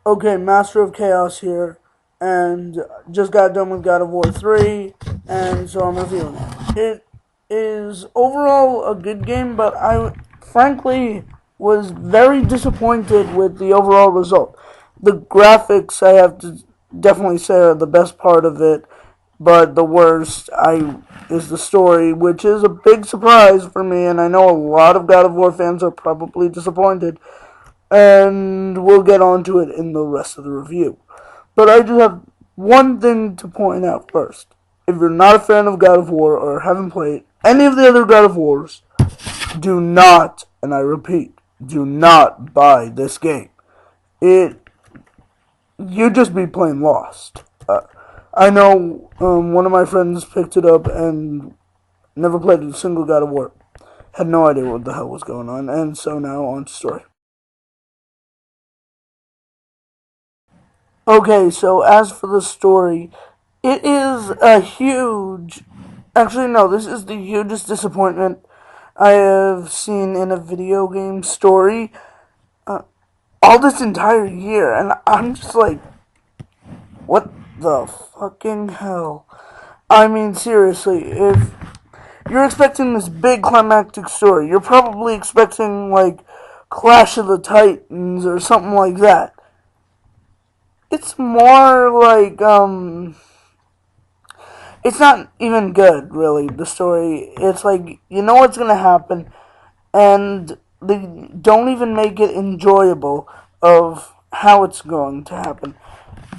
Okay, Master of Chaos here, and just got done with God of War 3, and so I'm reviewing it. It is overall a good game, but I frankly was very disappointed with the overall result. The graphics, I have to definitely say, are the best part of it, but the worst is the story, which is a big surprise for me, and I know a lot of God of War fans are probably disappointed, and we'll get on to it in the rest of the review. But I do have one thing to point out first. If you're not a fan of God of War or haven't played any of the other God of Wars, do not, and I repeat, do not buy this game. You'd just be plain lost. I know one of my friends picked it up and never played a single God of War. Had no idea what the hell was going on, and so now on to story. Okay, so as for the story, it is a huge. Actually, no, this is the hugest disappointment I have seen in a video game story all this entire year, and I'm just like, what the fucking hell? I mean, seriously, if you're expecting this big climactic story, you're probably expecting, like, Clash of the Titans or something like that. It's more like, it's not even good, really, the story. It's like, you know what's gonna happen, and they don't even make it enjoyable of how it's going to happen.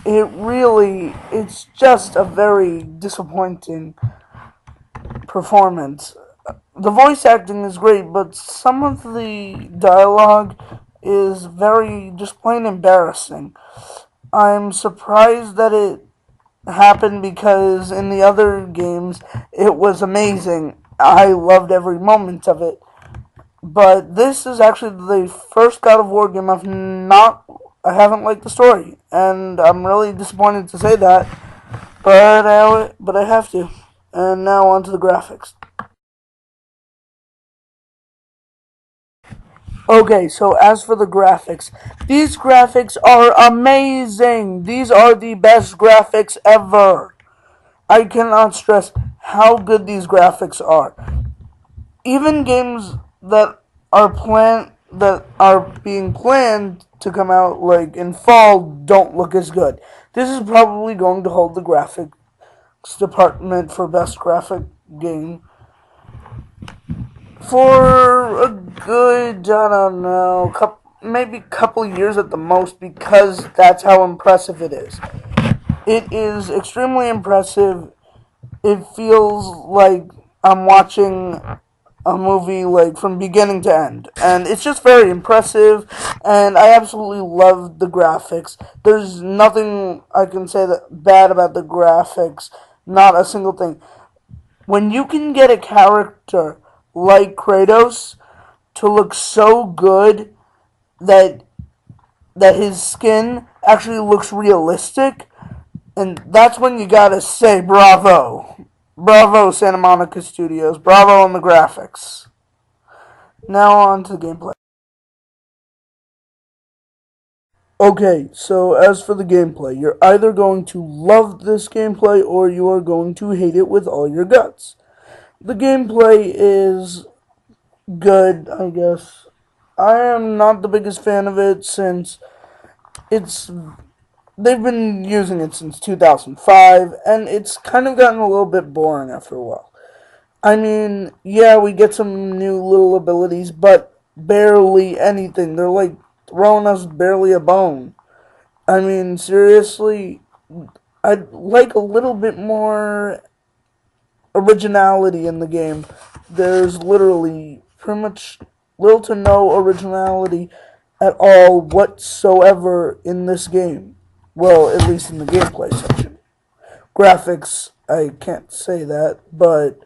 It's just a very disappointing performance. The voice acting is great, but some of the dialogue is very, just plain embarrassing. I'm surprised that it happened because in the other games it was amazing. I loved every moment of it. But this is actually the first God of War game I haven't liked the story, and I'm really disappointed to say that, but I have to. And now on to the graphics. Okay, so as for the graphics, these graphics are amazing. These are the best graphics ever. I cannot stress how good these graphics are. Even games that are being planned to come out like in fall don't look as good. This is probably going to hold the graphics department for best graphic game for a good, I don't know, maybe couple years at the most, because that's how impressive it is. It is extremely impressive. It feels like I'm watching a movie like from beginning to end, and it's just very impressive, and I absolutely love the graphics. There's nothing I can say that bad about the graphics, not a single thing. When you can get a character like Kratos to look so good that his skin actually looks realistic, and that's when you gotta say bravo. Bravo, Santa Monica Studios. Bravo on the graphics. Now on to the gameplay. Okay, so as for the gameplay, you're either going to love this gameplay or you are going to hate it with all your guts. The gameplay is good, I guess. I am not the biggest fan of it since it's they've been using it since 2005, and it's kind of gotten a little bit boring after a while. I mean, yeah, we get some new little abilities, but barely anything. They're like throwing us barely a bone. I mean, seriously, I'd like a little bit more originality in the game. There's literally pretty much little to no originality at all whatsoever in this game. Well, at least in the gameplay section. Graphics, I can't say that, but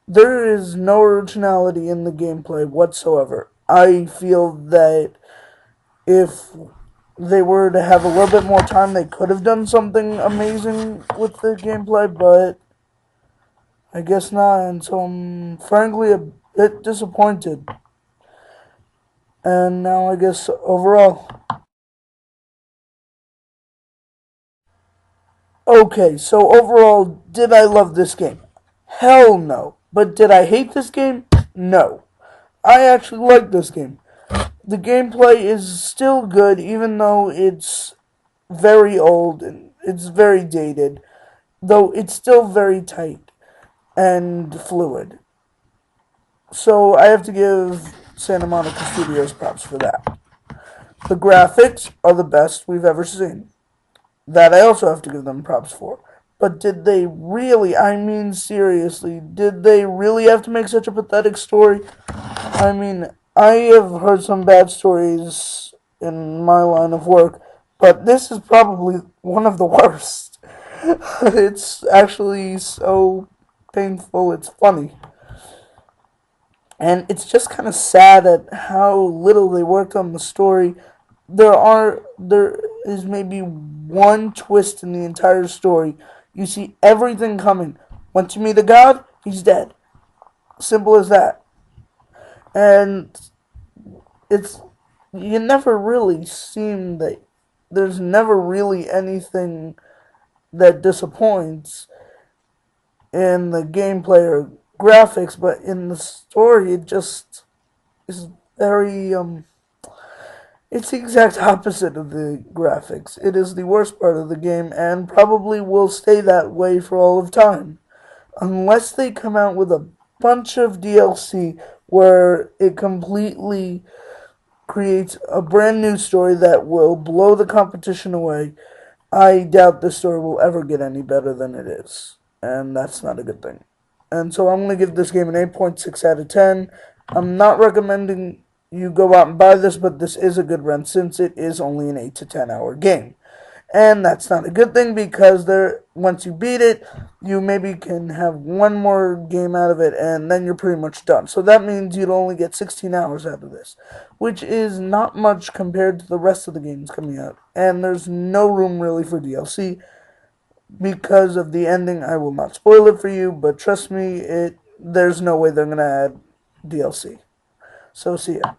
there is no originality in the gameplay whatsoever. I feel that if they were to have a little bit more time, they could have done something amazing with the gameplay, but I guess not, and so I'm frankly a bit disappointed. And now I guess overall, Okay, so overall, did I love this game? Hell no. But did I hate this game? No. I actually like this game. The gameplay is still good, even though it's very old and it's very dated, though it's still very tight and fluid. So I have to give Santa Monica Studios props for that. The graphics are the best we've ever seen. That I also have to give them props for. But did they really, I mean seriously, did they really have to make such a pathetic story? I mean, I have heard some bad stories in my line of work, but this is probably one of the worst. It's actually so painful, it's funny. And it's just kind of sad at how little they worked on the story. There is maybe one twist in the entire story. You see everything coming. Once you meet a god, he's dead. Simple as that. And it's you never really seem that there's never really anything that disappoints in the gameplay or graphics, but in the story it just is very it's the exact opposite of the graphics. It is the worst part of the game and probably will stay that way for all of time. Unless they come out with a bunch of DLC where it completely creates a brand new story that will blow the competition away, I doubt this story will ever get any better than it is. And that's not a good thing. And so I'm going to give this game an 8.6 out of 10. I'm not recommending you go out and buy this, but this is a good run since it is only an 8 to 10 hour game. And that's not a good thing because once you beat it, you maybe can have one more game out of it and then you're pretty much done. So that means you'd only get 16 hours out of this, which is not much compared to the rest of the games coming out. And there's no room really for DLC because of the ending. I will not spoil it for you, but trust me, there's no way they're going to add DLC. So see ya.